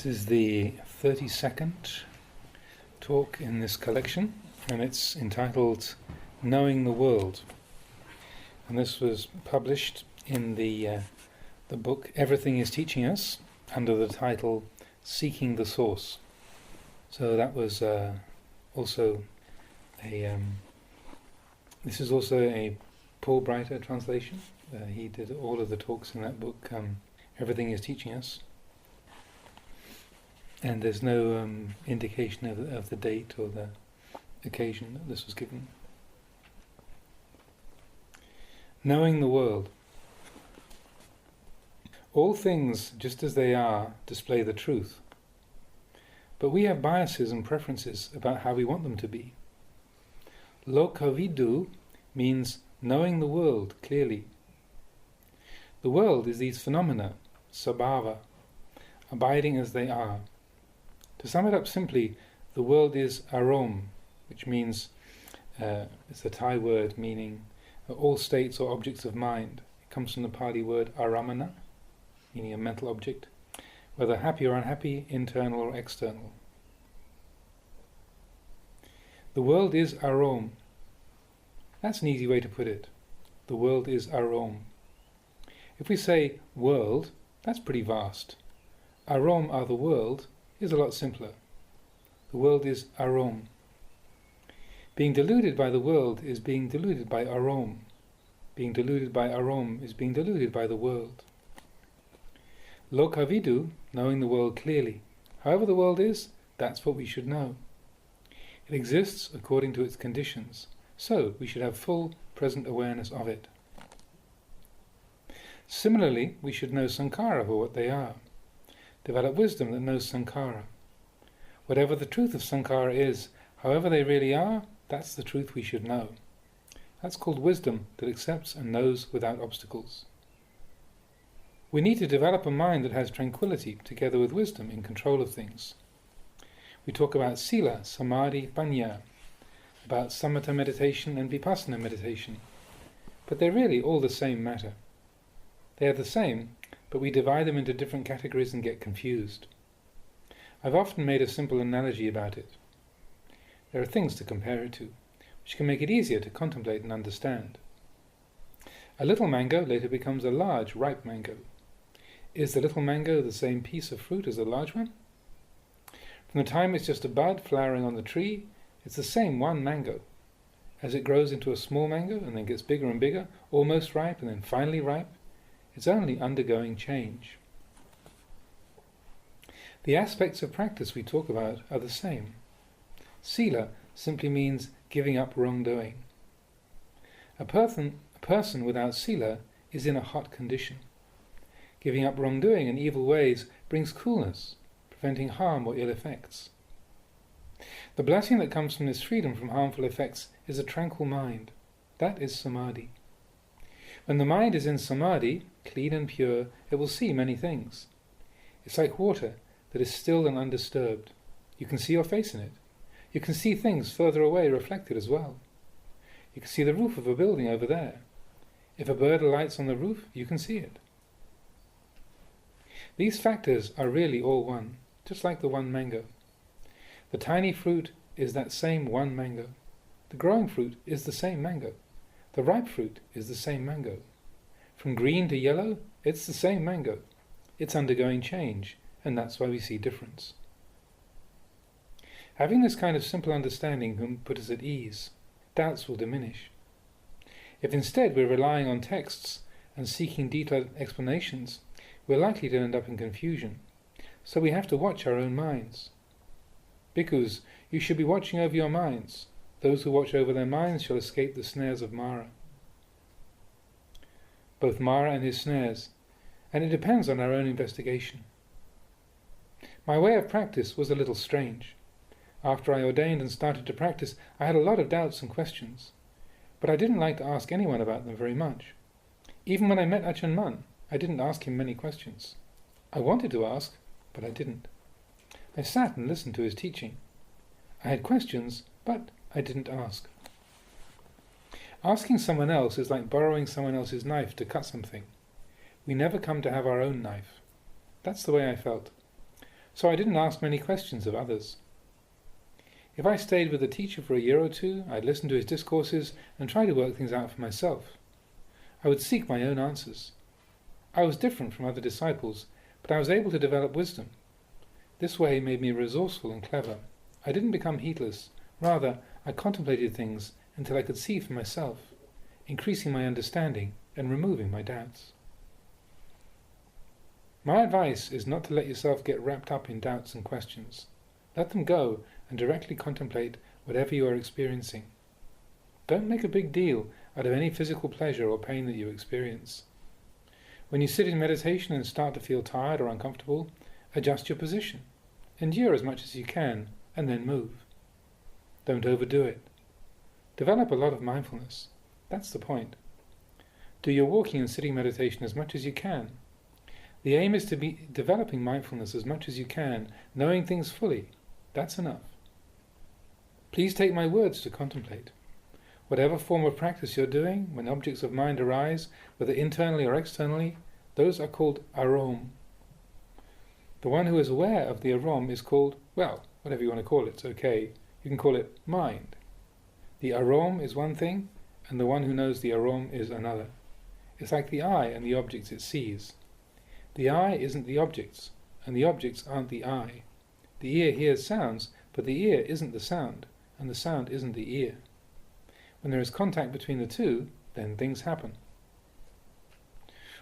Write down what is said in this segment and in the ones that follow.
This is the 32nd talk in this collection, and it's entitled Knowing the World. And this was published in the book Everything is Teaching Us, under the title Seeking the Source. So that was also a... this is also a Paul Breiter translation. He did all of the talks in that book, Everything is Teaching Us. And there's no indication of the date or the occasion that this was given. Knowing the world. All things, just as they are, display the truth. But we have biases and preferences about how we want them to be. Lokavidu means knowing the world clearly. The world is these phenomena, sabhava, abiding as they are. To sum it up simply, the world is arom, which means, it's a Thai word meaning all states or objects of mind. It comes from the Pali word aramana, meaning a mental object, whether happy or unhappy, internal or external. The world is arom. That's an easy way to put it. The world is arom. If we say world, that's pretty vast. Arom are the world is a lot simpler. The world is arom. Being deluded by the world is being deluded by arom. Being deluded by arom is being deluded by the world. Lokavidu, knowing the world clearly. However the world is, that's what we should know. It exists according to its conditions, so we should have full present awareness of it. Similarly, we should know sankhara for what they are. Develop wisdom that knows sankhara. Whatever the truth of sankhara is, however they really are, that's the truth we should know. That's called wisdom that accepts and knows without obstacles. We need to develop a mind that has tranquility together with wisdom in control of things. We talk about sila, samadhi, panya, about samatha meditation and vipassana meditation, but they're really all the same matter. They are the same, but we divide them into different categories and get confused. I've often made a simple analogy about it. There are things to compare it to, which can make it easier to contemplate and understand. A little mango later becomes a large, ripe mango. Is the little mango the same piece of fruit as the large one? From the time it's just a bud flowering on the tree, it's the same one mango. As it grows into a small mango and then gets bigger and bigger, almost ripe and then finally ripe, it's only undergoing change. The aspects of practice we talk about are the same. Sila simply means giving up wrongdoing. A person without sila is in a hot condition. Giving up wrongdoing and evil ways brings coolness, preventing harm or ill effects. The blessing that comes from this freedom from harmful effects is a tranquil mind. That is samadhi. When the mind is in samadhi, clean and pure, it will see many things. It's like water that is still and undisturbed. You can see your face in it. You can see things further away reflected as well. You can see the roof of a building over there. If a bird alights on the roof, you can see it. These factors are really all one, just like the one mango. The tiny fruit is that same one mango. The growing fruit is the same mango. The ripe fruit is the same mango. From green to yellow, it's the same mango. It's undergoing change, and that's why we see difference. Having this kind of simple understanding can put us at ease. Doubts will diminish. If instead we're relying on texts and seeking detailed explanations, we're likely to end up in confusion. So we have to watch our own minds. Bhikkhus, you should be watching over your minds. Those who watch over their minds shall escape the snares of Mara. Both Mara and his snares, and it depends on our own investigation. My way of practice was a little strange. After I ordained and started to practice, I had a lot of doubts and questions, but I didn't like to ask anyone about them very much. Even when I met Ajahn Mun, I didn't ask him many questions. I wanted to ask, but I didn't. I sat and listened to his teaching. I had questions, but I didn't ask. Asking someone else is like borrowing someone else's knife to cut something. We never come to have our own knife. That's the way I felt. so I didn't ask many questions of others. If I stayed with a teacher for a year or two, I'd listen to his discourses and try to work things out for myself. I would seek my own answers. I was different from other disciples, but I was able to develop wisdom. This way made me resourceful and clever. I didn't become heedless. Rather, I contemplated things until I could see for myself, increasing my understanding and removing my doubts. My advice is not to let yourself get wrapped up in doubts and questions. Let them go and directly contemplate whatever you are experiencing. Don't make a big deal out of any physical pleasure or pain that you experience. When you sit in meditation and start to feel tired or uncomfortable, adjust your position. Endure as much as you can, and then move. Don't overdo it. Develop a lot of mindfulness. That's the point. Do your walking and sitting meditation as much as you can. The aim is to be developing mindfulness as much as you can, knowing things fully. That's enough. Please take my words to contemplate. Whatever form of practice you're doing, when objects of mind arise, whether internally or externally, those are called arom. The one who is aware of the arom is called, well, whatever you want to call it, it's okay. You can call it mind. The arom is one thing, and the one who knows the arom is another. It's like the eye and the objects it sees. The eye isn't the objects, and the objects aren't the eye. The ear hears sounds, but the ear isn't the sound, and the sound isn't the ear. When there is contact between the two, then things happen.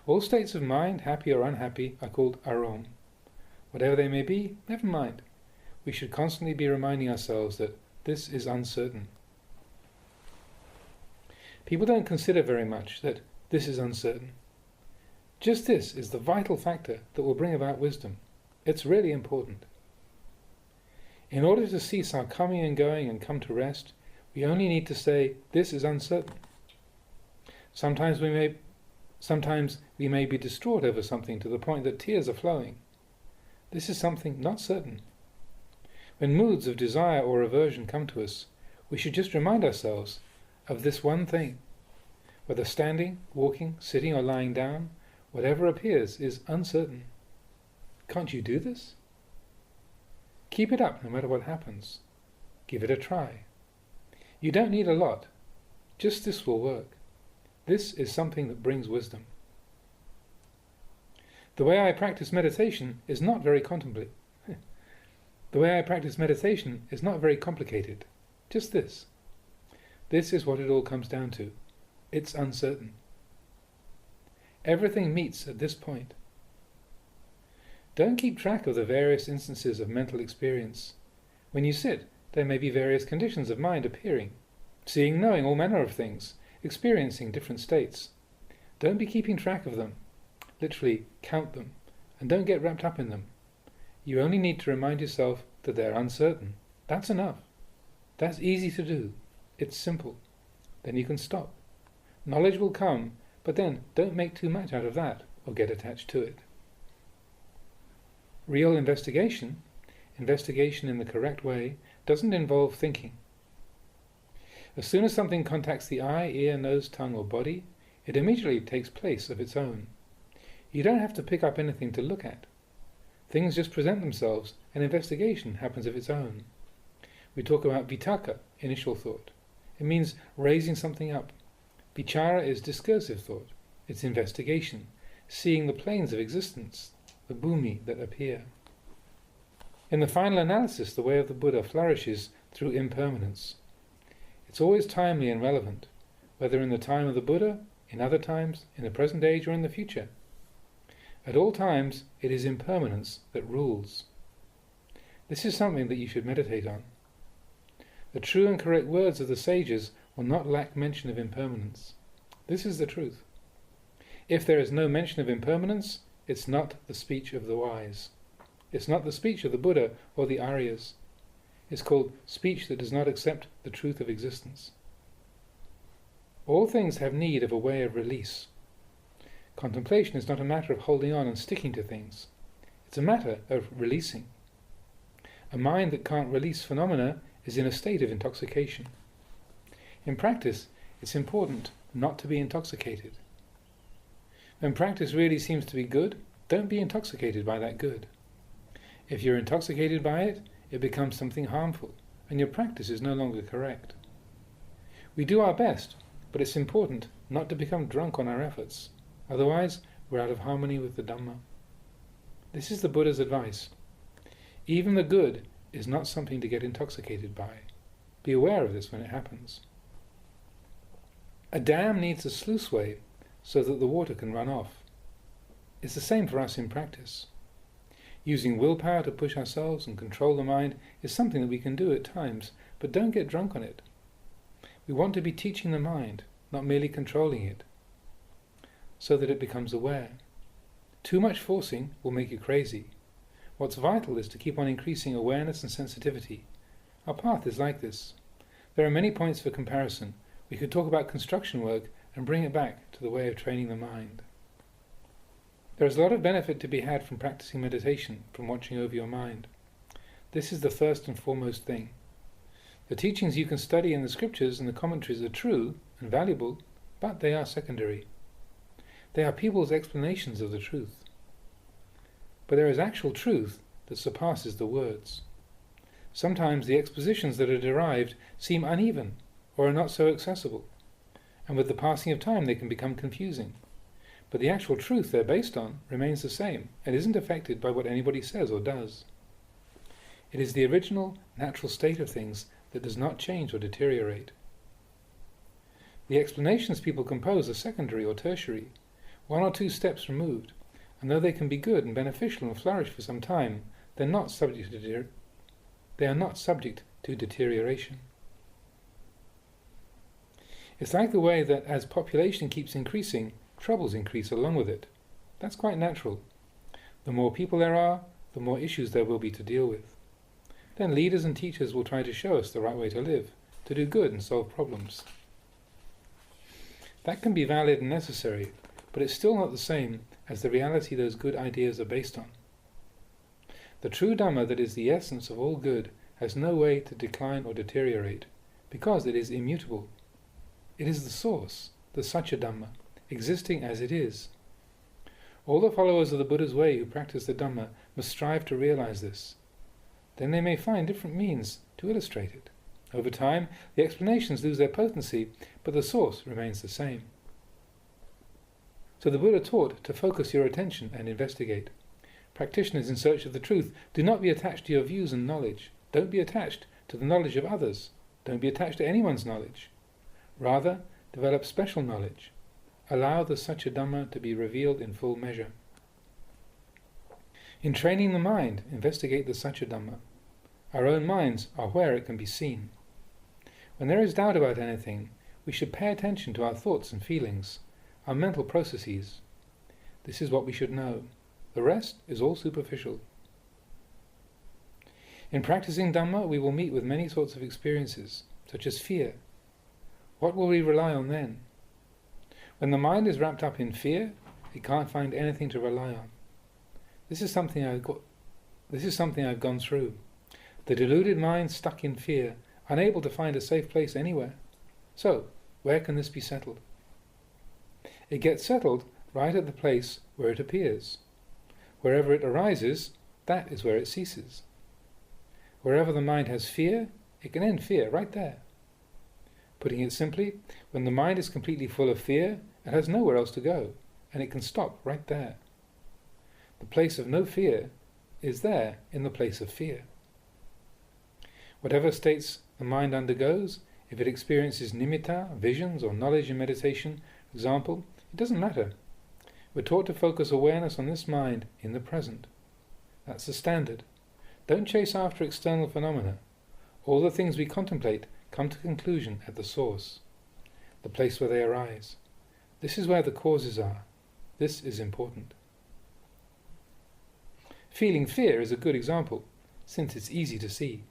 All states of mind, happy or unhappy, are called arom. Whatever they may be, never mind. We should constantly be reminding ourselves that this is uncertain. People don't consider very much that this is uncertain. Just this is the vital factor that will bring about wisdom. It's really important. In order to cease our coming and going and come to rest, we only need to say, this is uncertain. Sometimes we may be distraught over something to the point that tears are flowing. This is something not certain. When moods of desire or aversion come to us, we should just remind ourselves of this one thing. Whether standing, walking, sitting or lying down, whatever appears is uncertain. Can't you do this? Keep it up no matter what happens. Give it a try. You don't need a lot. Just this will work. This is something that brings wisdom. The way I practice meditation is not very complicated. Just this. This is what it all comes down to. It's uncertain. Everything meets at this point. Don't keep track of the various instances of mental experience. When you sit, there may be various conditions of mind appearing, seeing, knowing all manner of things, experiencing different states. Don't be keeping track of them. Literally, count them, and don't get wrapped up in them. You only need to remind yourself that they're uncertain. That's enough. That's easy to do. It's simple. Then you can stop. Knowledge will come, but then don't make too much out of that or get attached to it. Real investigation in the correct way, doesn't involve thinking. As soon as something contacts the eye, ear, nose, tongue or body, it immediately takes place of its own. You don't have to pick up anything to look at. Things just present themselves and investigation happens of its own. We talk about vitaka, initial thought. It means raising something up. Vichara is discursive thought. It's investigation, seeing the planes of existence, the bhumi that appear. In the final analysis, the way of the Buddha flourishes through impermanence. It's always timely and relevant, whether in the time of the Buddha, in other times, in the present age or in the future. At all times, it is impermanence that rules. This is something that you should meditate on. The true and correct words of the sages will not lack mention of impermanence. This is the truth. If there is no mention of impermanence, it's not the speech of the wise. It's not the speech of the Buddha or the Aryas. It's called speech that does not accept the truth of existence. All things have need of a way of release. Contemplation is not a matter of holding on and sticking to things. It's a matter of releasing. A mind that can't release phenomena is in a state of intoxication. In practice, it's important not to be intoxicated. When practice really seems to be good, don't be intoxicated by that good. If you're intoxicated by it, it becomes something harmful, and your practice is no longer correct. We do our best, but it's important not to become drunk on our efforts. Otherwise, we're out of harmony with the Dhamma. This is the Buddha's advice. Even the good is not something to get intoxicated by. Be aware of this when it happens. A dam needs a sluiceway so that the water can run off. It's the same for us in practice. Using willpower to push ourselves and control the mind is something that we can do at times, but don't get drunk on it. We want to be teaching the mind, not merely controlling it, so that it becomes aware. Too much forcing will make you crazy. What's vital is to keep on increasing awareness and sensitivity. Our path is like this. There are many points for comparison. We could talk about construction work and bring it back to the way of training the mind. There is a lot of benefit to be had from practicing meditation, from watching over your mind. This is the first and foremost thing. The teachings you can study in the scriptures and the commentaries are true and valuable, but they are secondary. They are people's explanations of the truth. But there is actual truth that surpasses the words. Sometimes the expositions that are derived seem uneven or are not so accessible, and with the passing of time they can become confusing. But the actual truth they're based on remains the same and isn't affected by what anybody says or does. It is the original, natural state of things that does not change or deteriorate. The explanations people compose are secondary or tertiary, one or two steps removed, and though they can be good and beneficial and flourish for some time, they are not subject to deterioration. It's like the way that as population keeps increasing, troubles increase along with it. That's quite natural. The more people there are, the more issues there will be to deal with. Then leaders and teachers will try to show us the right way to live, to do good and solve problems. That can be valid and necessary, but it's still not the same as the reality those good ideas are based on. The true Dhamma that is the essence of all good has no way to decline or deteriorate, because it is immutable. It is the source, the Ch Dhamma, existing as it is. All the followers of the Buddha's way who practice the Dhamma must strive to realize this. Then they may find different means to illustrate it. Over time, the explanations lose their potency, but the source remains the same. So the Buddha taught to focus your attention and investigate. Practitioners in search of the truth, do not be attached to your views and knowledge. Don't be attached to the knowledge of others. Don't be attached to anyone's knowledge. Rather, develop special knowledge. Allow the Ch Dhamma to be revealed in full measure. In training the mind, investigate the Ch Dhamma. Our own minds are where it can be seen. When there is doubt about anything, we should pay attention to our thoughts and feelings, our mental processes. This is what we should know. The rest is all superficial. In practicing Dhamma, we will meet with many sorts of experiences, such as fear. What will we rely on then? When the mind is wrapped up in fear, it can't find anything to rely on. This is something I've gone through. The deluded mind stuck in fear, unable to find a safe place anywhere. So, where can this be settled? It gets settled right at the place where it appears. Wherever it arises, that is where it ceases. Wherever the mind has fear, it can end fear right there. Putting it simply, when the mind is completely full of fear, it has nowhere else to go, and it can stop right there. The place of no fear is there in the place of fear. Whatever states the mind undergoes, if it experiences nimitta, visions, or knowledge in meditation, for example, it doesn't matter. We're taught to focus awareness on this mind in the present. That's the standard. Don't chase after external phenomena. All the things we contemplate come to conclusion at the source, the place where they arise. This is where the causes are. This is important. Feeling fear is a good example, since it's easy to see.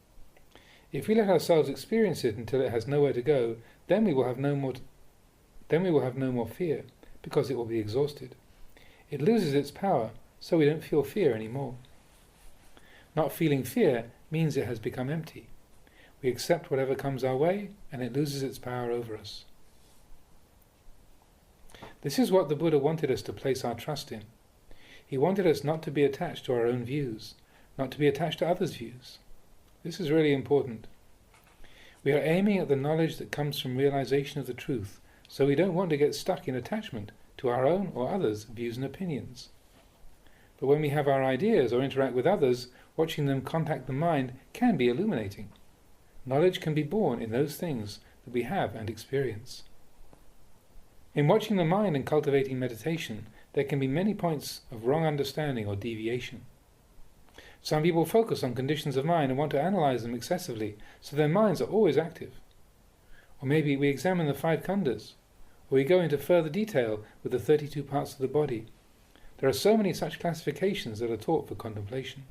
If we let ourselves experience it until it has nowhere to go, then we will have no more fear, because it will be exhausted. It loses its power, so we don't feel fear anymore. Not feeling fear means it has become empty. We accept whatever comes our way, and it loses its power over us. This is what the Buddha wanted us to place our trust in. He wanted us not to be attached to our own views. not to be attached to others' views. This is really important. We are aiming at the knowledge that comes from realization of the truth, so we don't want to get stuck in attachment to our own or others' views and opinions. But when we have our ideas or interact with others, watching them contact the mind can be illuminating. Knowledge can be born in those things that we have and experience. In watching the mind and cultivating meditation, there can be many points of wrong understanding or deviation. Some people focus on conditions of mind and want to analyze them excessively, so their minds are always active. Or maybe we examine the 5 khandhas, or we go into further detail with the 32 parts of the body. There are so many such classifications that are taught for contemplation.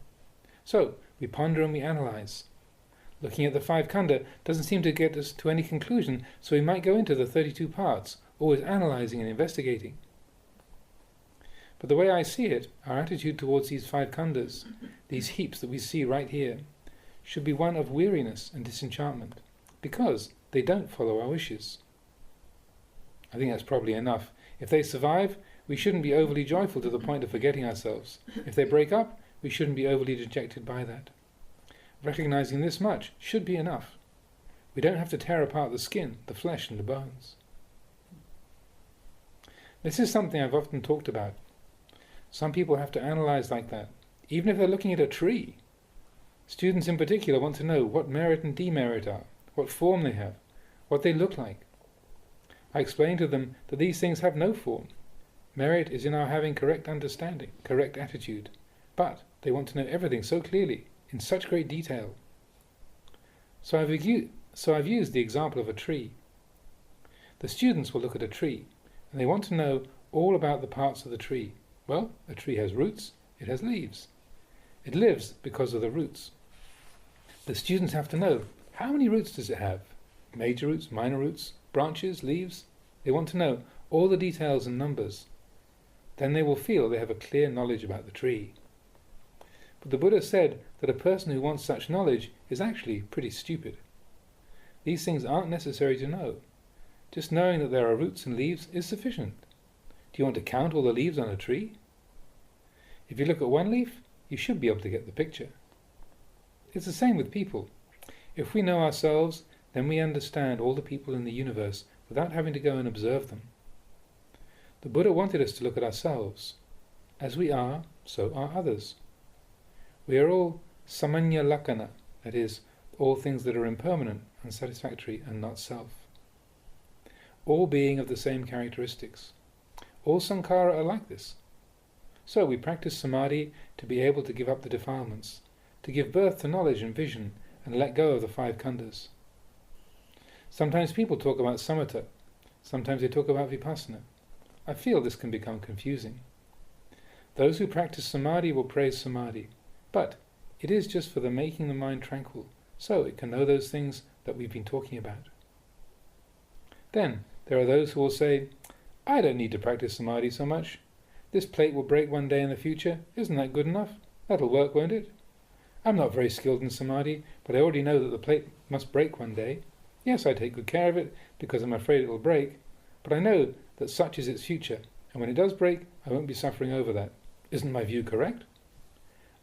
So, we ponder and we analyze. Looking at the 5 khandha doesn't seem to get us to any conclusion, so we might go into the 32 parts, always analyzing and investigating. But the way I see it, our attitude towards these 5 khandhas, these heaps that we see right here, should be one of weariness and disenchantment, because they don't follow our wishes. I think that's probably enough. If they survive, we shouldn't be overly joyful to the point of forgetting ourselves. If they break up, we shouldn't be overly dejected by that. Recognizing this much should be enough. We don't have to tear apart the skin, the flesh and the bones. This is something I've often talked about. Some people have to analyze like that, even if they're looking at a tree. Students in particular want to know what merit and demerit are, what form they have, what they look like. I explain to them that these things have no form. Merit is in our having correct understanding, correct attitude. But they want to know everything so clearly, in such great detail. So I've used the example of a tree. The students will look at a tree, and they want to know all about the parts of the tree. Well, a tree has roots, it has leaves. It lives because of the roots. The students have to know, how many roots does it have? Major roots, minor roots, branches, leaves? They want to know all the details and numbers. Then they will feel they have a clear knowledge about the tree. But the Buddha said that a person who wants such knowledge is actually pretty stupid. These things aren't necessary to know. Just knowing that there are roots and leaves is sufficient. Do you want to count all the leaves on a tree? If you look at one leaf, you should be able to get the picture. It's the same with people. If we know ourselves, then we understand all the people in the universe without having to go and observe them. The Buddha wanted us to look at ourselves. As we are, so are others. We are all samanya lakkhana, that is, all things that are impermanent, unsatisfactory, and not self. All being of the same characteristics. All sankhara are like this. So we practice samadhi to be able to give up the defilements, to give birth to knowledge and vision, and let go of the 5 khandhas. Sometimes people talk about samatha, sometimes they talk about vipassana. I feel this can become confusing. Those who practice samadhi will praise samadhi, but it is just for the making the mind tranquil, so it can know those things that we've been talking about. Then there are those who will say, I don't need to practice samadhi so much. This plate will break one day in the future. Isn't that good enough? That'll work, won't it? I'm not very skilled in samadhi, but I already know that the plate must break one day. Yes, I take good care of it, because I'm afraid it will break, but I know that such is its future, and when it does break, I won't be suffering over that. Isn't my view correct?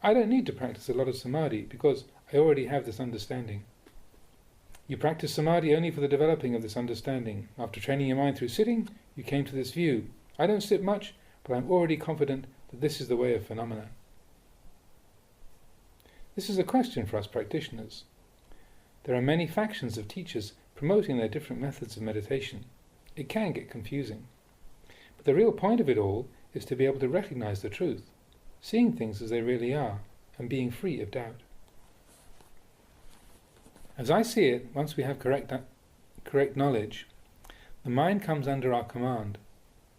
I don't need to practice a lot of samadhi, because I already have this understanding. You practice samadhi only for the developing of this understanding. After training your mind through sitting, you came to this view. I don't sit much, but I'm already confident that this is the way of phenomena. This is a question for us practitioners. There are many factions of teachers promoting their different methods of meditation. It can get confusing. But the real point of it all is to be able to recognize the truth, seeing things as they really are, and being free of doubt. As I see it, once we have correct knowledge, the mind comes under our command.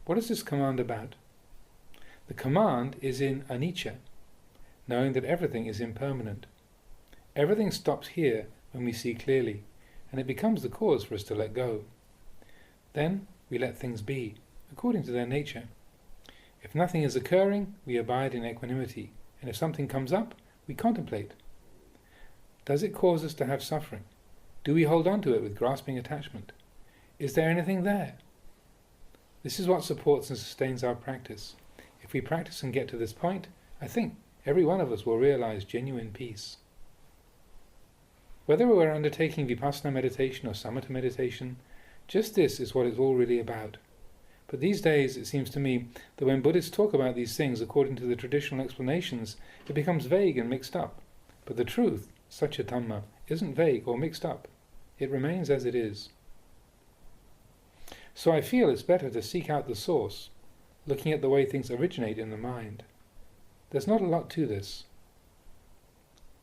What is this command about? The command is in anicca, knowing that everything is impermanent. Everything stops here when we see clearly, and it becomes the cause for us to let go. Then we let things be, according to their nature. If nothing is occurring, we abide in equanimity, and if something comes up, we contemplate. Does it cause us to have suffering? Do we hold on to it with grasping attachment? Is there anything there? This is what supports and sustains our practice. If we practice and get to this point, I think every one of us will realize genuine peace. Whether we're undertaking Vipassana meditation or Samatha meditation, just this is what it's all really about. But these days, it seems to me that when Buddhists talk about these things according to the traditional explanations, it becomes vague and mixed up. But the truth, Satya Dhamma, isn't vague or mixed up. It remains as it is. So I feel it's better to seek out the source, looking at the way things originate in the mind. There's not a lot to this.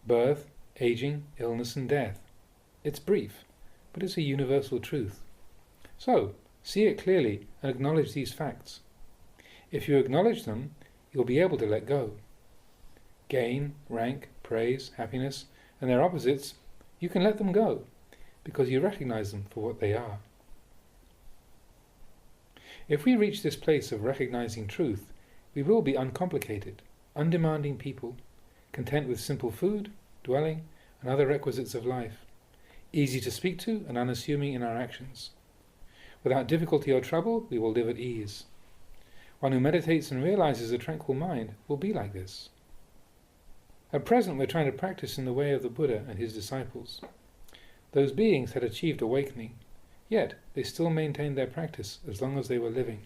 Birth, aging, illness and death. It's brief, but it's a universal truth. So, see it clearly and acknowledge these facts. If you acknowledge them, you'll be able to let go. Gain, rank, praise, happiness, and their opposites, you can let them go, because you recognize them for what they are. If we reach this place of recognizing truth, we will be uncomplicated, undemanding people, content with simple food, dwelling, and other requisites of life, easy to speak to and unassuming in our actions. Without difficulty or trouble, we will live at ease. One who meditates and realizes a tranquil mind will be like this. At present, we're trying to practice in the way of the Buddha and his disciples. Those beings had achieved awakening, yet they still maintained their practice as long as they were living.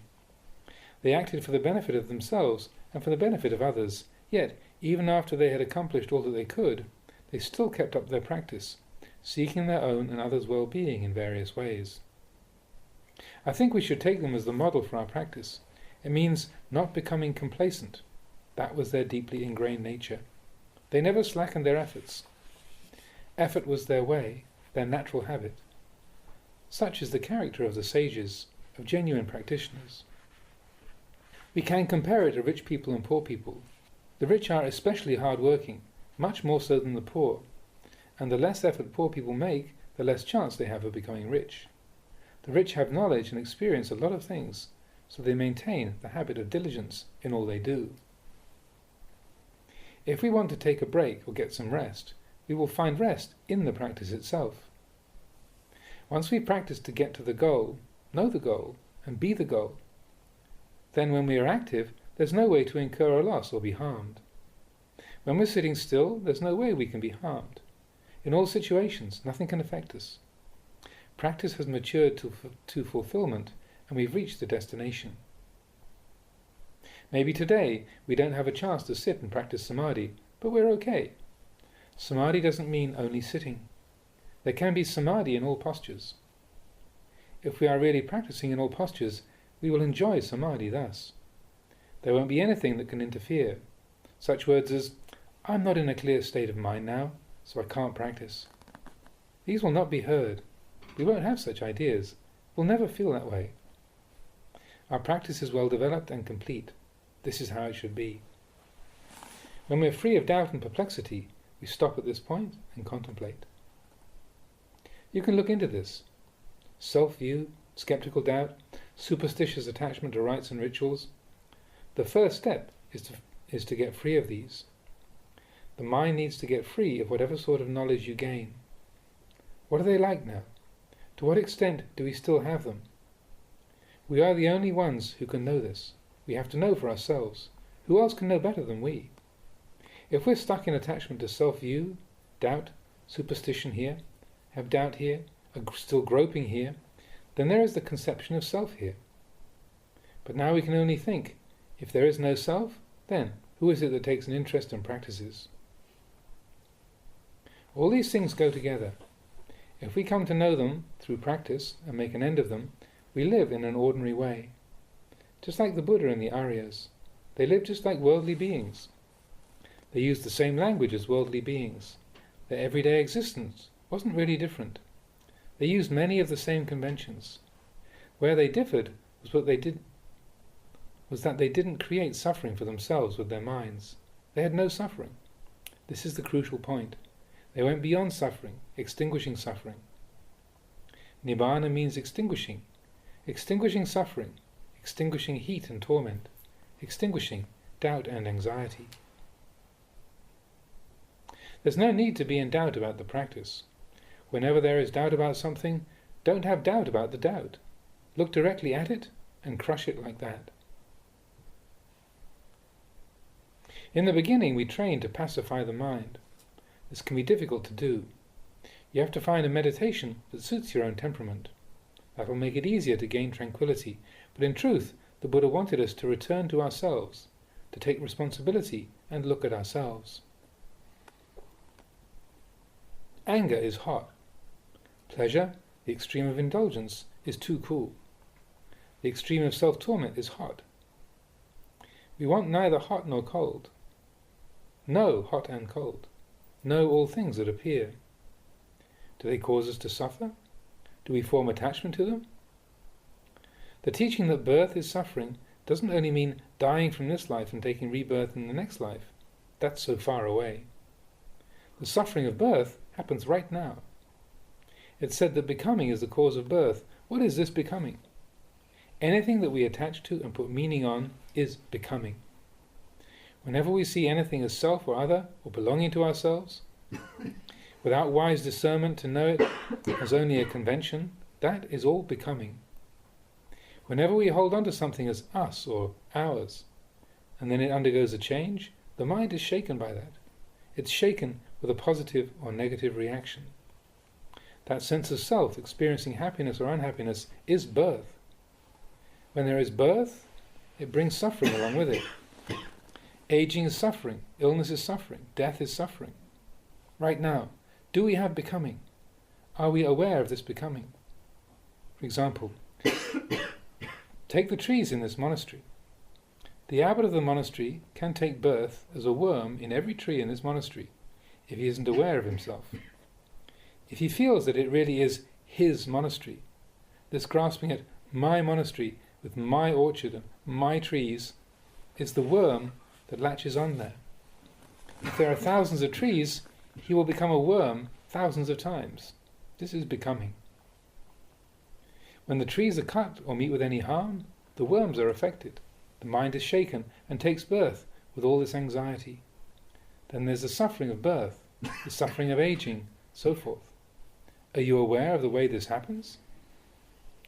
They acted for the benefit of themselves and for the benefit of others, yet, even after they had accomplished all that they could, they still kept up their practice, seeking their own and others' well-being in various ways. I think we should take them as the model for our practice. It means not becoming complacent. That was their deeply ingrained nature. They never slackened their efforts. Effort was their way, their natural habit. Such is the character of the sages, of genuine practitioners. We can compare it to rich people and poor people. The rich are especially hard-working, much more so than the poor, and the less effort poor people make, the less chance they have of becoming rich. The rich have knowledge and experience a lot of things, so they maintain the habit of diligence in all they do. If we want to take a break or get some rest, we will find rest in the practice itself. Once we practice to get to the goal, know the goal, and be the goal, then when we are active, there's no way to incur a loss or be harmed. When we're sitting still, there's no way we can be harmed. In all situations, nothing can affect us. Practice has matured to fulfillment, and we've reached the destination. Maybe today we don't have a chance to sit and practice samadhi, but we're okay. Samadhi doesn't mean only sitting. There can be samadhi in all postures. If we are really practicing in all postures, we will enjoy samadhi thus. There won't be anything that can interfere. Such words as, "I'm not in a clear state of mind now, so I can't practice." These will not be heard. We won't have such ideas. We'll never feel that way. Our practice is well developed and complete. This is how it should be. When we're free of doubt and perplexity, we stop at this point and contemplate. You can look into this. Self-view, skeptical doubt, superstitious attachment to rites and rituals. The first step is to get free of these. The mind needs to get free of whatever sort of knowledge you gain. What are they like now? To what extent do we still have them? We are the only ones who can know this. We have to know for ourselves. Who else can know better than we? If we're stuck in attachment to self-view, doubt, superstition here, have doubt here, are still groping here, then there is the conception of self here. But now we can only think, if there is no self, then who is it that takes an interest and practices? All these things go together. If we come to know them through practice and make an end of them, we live in an ordinary way. Just like the Buddha and the Aryas. They live just like worldly beings. They used the same language as worldly beings. Their everyday existence wasn't really different. They used many of the same conventions. Where they differed was that they didn't create suffering for themselves with their minds. They had no suffering. This is the crucial point. They went beyond suffering, extinguishing suffering. Nibbana means extinguishing suffering, extinguishing heat and torment, extinguishing doubt and anxiety. There's no need to be in doubt about the practice. Whenever there is doubt about something, don't have doubt about the doubt. Look directly at it and crush it like that. In the beginning we train to pacify the mind. This can be difficult to do. You have to find a meditation that suits your own temperament. That will make it easier to gain tranquility, but in truth the Buddha wanted us to return to ourselves, to take responsibility and look at ourselves. Anger is hot. Pleasure, the extreme of indulgence, is too cool. The extreme of self-torment is hot. We want neither hot nor cold. Know hot and cold. Know all things that appear. Do they cause us to suffer? Do we form attachment to them? The teaching that birth is suffering doesn't only mean dying from this life and taking rebirth in the next life. That's so far away. The suffering of birth happens right now. It's said that becoming is the cause of birth. What is this becoming? Anything that we attach to and put meaning on is becoming. Whenever we see anything as self or other or belonging to ourselves, without wise discernment to know it as only a convention, that is all becoming. Whenever we hold on to something as us or ours, and then it undergoes a change, the mind is shaken by that. It's shaken with a positive or negative reaction. That sense of self experiencing happiness or unhappiness is birth. When there is birth, it brings suffering along with it. Aging is suffering, illness is suffering, death is suffering. Right now, do we have becoming? Are we aware of this becoming? For example, take the trees in this monastery. The abbot of the monastery can take birth as a worm in every tree in this monastery if he isn't aware of himself. If he feels that it really is his monastery, this grasping at my monastery with my orchard and my trees is the worm that latches on there. If there are thousands of trees, he will become a worm thousands of times. This is becoming. When the trees are cut or meet with any harm, the worms are affected. The mind is shaken and takes birth with all this anxiety. Then there's the suffering of birth, the suffering of aging, so forth. Are you aware of the way this happens?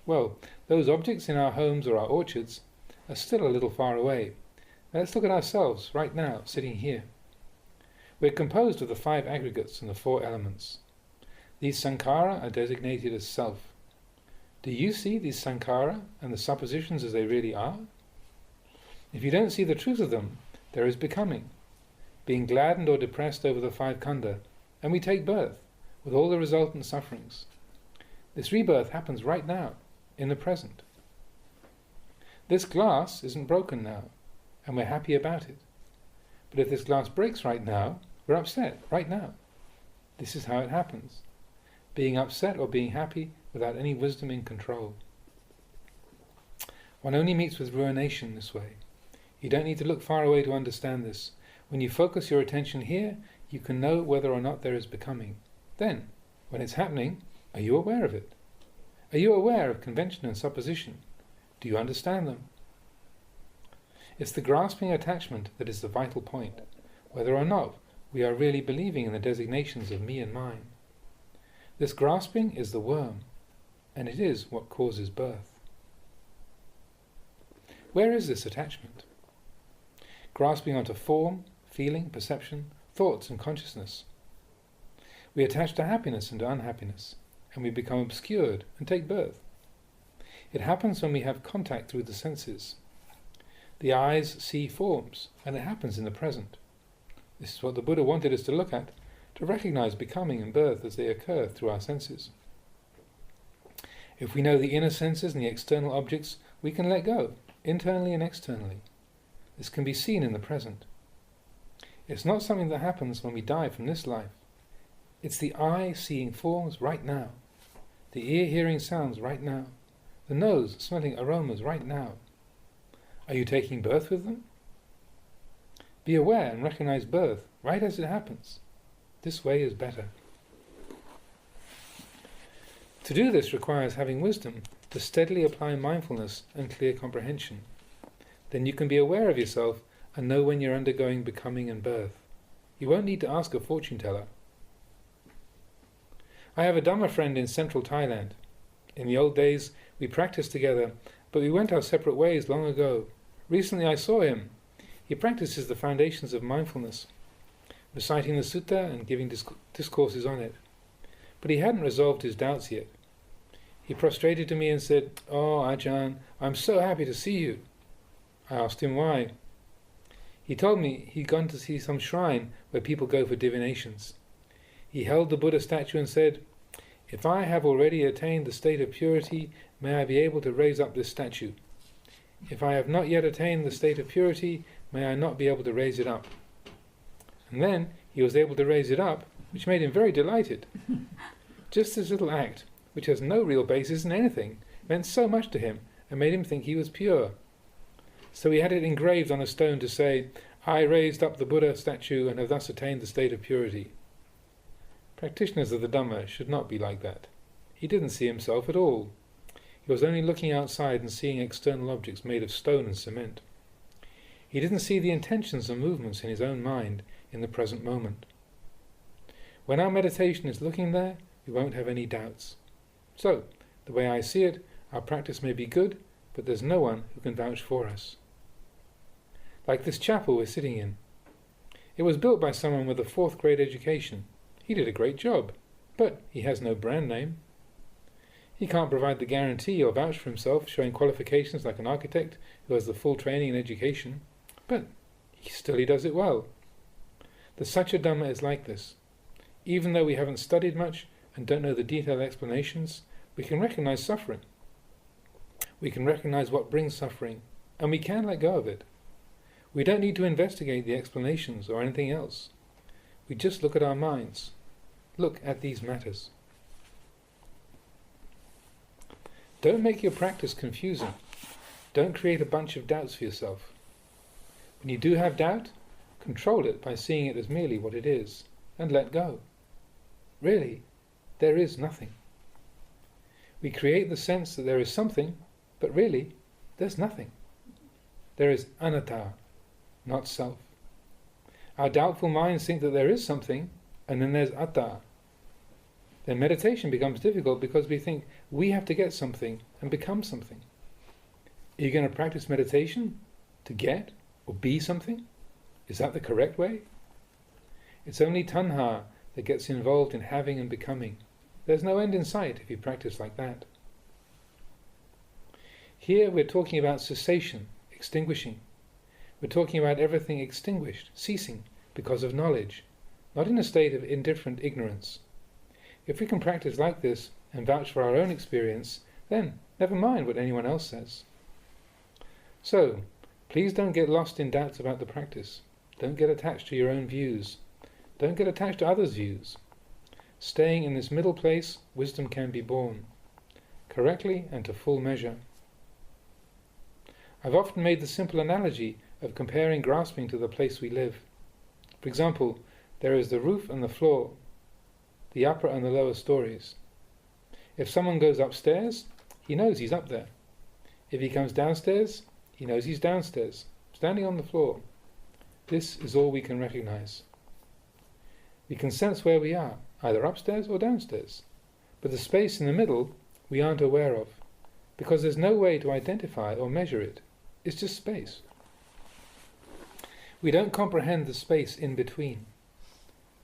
Well, those objects in our homes or our orchards are still a little far away. Let's look at ourselves right now, sitting here. We're composed of the 5 aggregates and the 4 elements. These sankhara are designated as self. Do you see these sankhara and the suppositions as they really are? If you don't see the truth of them, there is becoming, being gladdened or depressed over the 5 khandha, and we take birth, with all the resultant sufferings. This rebirth happens right now, in the present. This glass isn't broken now, and we're happy about it. But if this glass breaks right now, we're upset right now. This is how it happens. Being upset or being happy without any wisdom in control. One only meets with ruination this way. You don't need to look far away to understand this. When you focus your attention here, you can know whether or not there is becoming. Then, when it's happening, are you aware of it? Are you aware of convention and supposition? Do you understand them? It's the grasping attachment that is the vital point, whether or not we are really believing in the designations of me and mine. This grasping is the worm, and it is what causes birth. Where is this attachment? Grasping onto form, feeling, perception, thoughts and consciousness. We attach to happiness and to unhappiness, and we become obscured and take birth. It happens when we have contact through the senses. The eyes see forms, and it happens in the present. This is what the Buddha wanted us to look at, to recognize becoming and birth as they occur through our senses. If we know the inner senses and the external objects, we can let go, internally and externally. This can be seen in the present. It's not something that happens when we die from this life. It's the eye seeing forms right now, the ear hearing sounds right now, the nose smelling aromas right now. Are you taking birth with them? Be aware and recognize birth right as it happens. This way is better. To do this requires having wisdom to steadily apply mindfulness and clear comprehension. Then you can be aware of yourself and know when you're undergoing becoming and birth. You won't need to ask a fortune teller. I have a Dhamma friend in central Thailand. In the old days we practiced together, but we went our separate ways long ago. Recently I saw him. He practices the foundations of mindfulness, reciting the sutta and giving discourses on it. But he hadn't resolved his doubts yet. He prostrated to me and said, "Oh, Ajahn, I'm so happy to see you." I asked him why. He told me he'd gone to see some shrine where people go for divinations. He held the Buddha statue and said, "If I have already attained the state of purity, may I be able to raise up this statue. If I have not yet attained the state of purity, may I not be able to raise it up." And then he was able to raise it up, which made him very delighted. Just this little act, which has no real basis in anything, meant so much to him and made him think he was pure. So he had it engraved on a stone to say, "I raised up the Buddha statue and have thus attained the state of purity." Practitioners of the Dhamma should not be like that. He didn't see himself at all. He was only looking outside and seeing external objects made of stone and cement. He didn't see the intentions and movements in his own mind in the present moment. When our meditation is looking there, we won't have any doubts. So, the way I see it, our practice may be good, but there's no one who can vouch for us. Like this chapel we're sitting in. It was built by someone with a 4th grade education. He did a great job, but he has no brand name. He can't provide the guarantee or vouch for himself, showing qualifications like an architect who has the full training and education, but he does it well. The Satya Dhamma is like this. Even though we haven't studied much and don't know the detailed explanations, we can recognize suffering. We can recognize what brings suffering, and we can let go of it. We don't need to investigate the explanations or anything else. We just look at our minds. Look at these matters. Don't make your practice confusing. Don't create a bunch of doubts for yourself. When you do have doubt, control it by seeing it as merely what it is, and let go. Really, there is nothing. We create the sense that there is something, but really, there's nothing. There is anatta, not self. Our doubtful minds think that there is something, and then there's atta. Then meditation becomes difficult because we think we have to get something and become something. Are you going to practice meditation to get or be something? Is that the correct way? It's only tanha that gets involved in having and becoming. There's no end in sight if you practice like that. Here we're talking about cessation, extinguishing. We're talking about everything extinguished, ceasing, because of knowledge, not in a state of indifferent ignorance. If we can practice like this and vouch for our own experience, then never mind what anyone else says. So, please don't get lost in doubts about the practice. Don't get attached to your own views. Don't get attached to others' views. Staying in this middle place, wisdom can be born, correctly and to full measure. I've often made the simple analogy of comparing grasping to the place we live. For example, there is the roof and the floor, the upper and the lower stories. If someone goes upstairs, he knows he's up there. If he comes downstairs, he knows he's downstairs, standing on the floor. This is all we can recognize. We can sense where we are, either upstairs or downstairs, but the space in the middle we aren't aware of, because there's no way to identify or measure it. It's just space. We don't comprehend the space in between,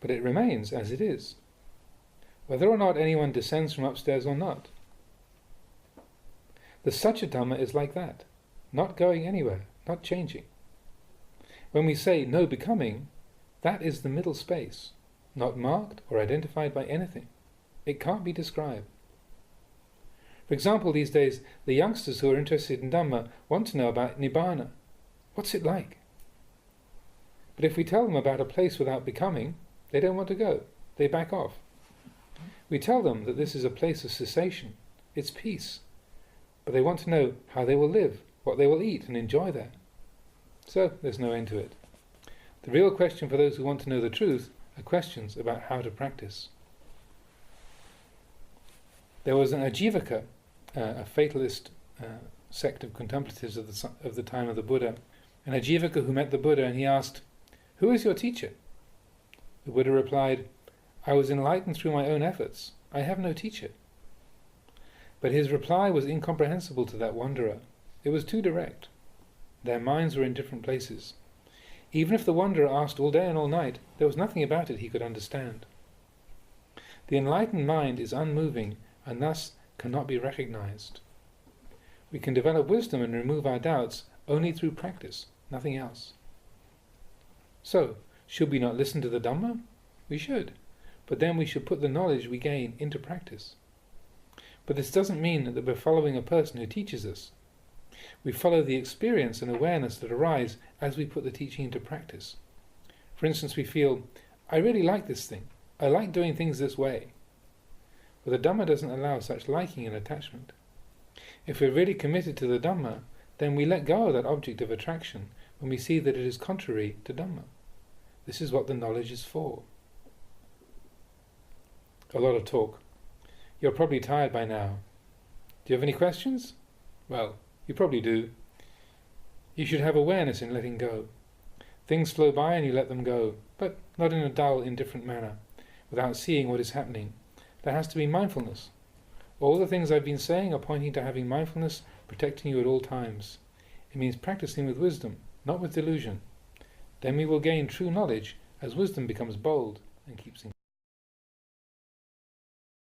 but it remains as it is, whether or not anyone descends from upstairs or not. The Satya Dhamma is like that, not going anywhere, not changing. When we say no becoming, that is the middle space, not marked or identified by anything. It can't be described. For example, these days, the youngsters who are interested in Dhamma want to know about Nibbana. What's it like? But if we tell them about a place without becoming, they don't want to go. They back off. We tell them that this is a place of cessation. It's peace. But they want to know how they will live, what they will eat and enjoy there. So there's no end to it. The real question for those who want to know the truth are questions about how to practice. There was an Ajivaka, a fatalist sect of contemplatives of the time of the Buddha, an Ajivaka who met the Buddha, and he asked, "Who is your teacher?" The Buddha replied, "I was enlightened through my own efforts. I have no teacher." But his reply was incomprehensible to that wanderer. It was too direct. Their minds were in different places. Even if the wanderer asked all day and all night, there was nothing about it he could understand. The enlightened mind is unmoving and thus cannot be recognized. We can develop wisdom and remove our doubts only through practice, nothing else. So, should we not listen to the Dhamma? We should, but then we should put the knowledge we gain into practice. But this doesn't mean that we're following a person who teaches us. We follow the experience and awareness that arise as we put the teaching into practice. For instance, we feel, I really like this thing. I like doing things this way. But the Dhamma doesn't allow such liking and attachment. If we're really committed to the Dhamma, then we let go of that object of attraction when we see that it is contrary to Dhamma. This is what the knowledge is for. A lot of talk. You're probably tired by now. Do you have any questions? Well, you probably do. You should have awareness in letting go. Things flow by and you let them go, but not in a dull, indifferent manner, without seeing what is happening. There has to be mindfulness. All the things I've been saying are pointing to having mindfulness protecting you at all times. It means practicing with wisdom, not with delusion. Then we will gain true knowledge as wisdom becomes bold and keeps in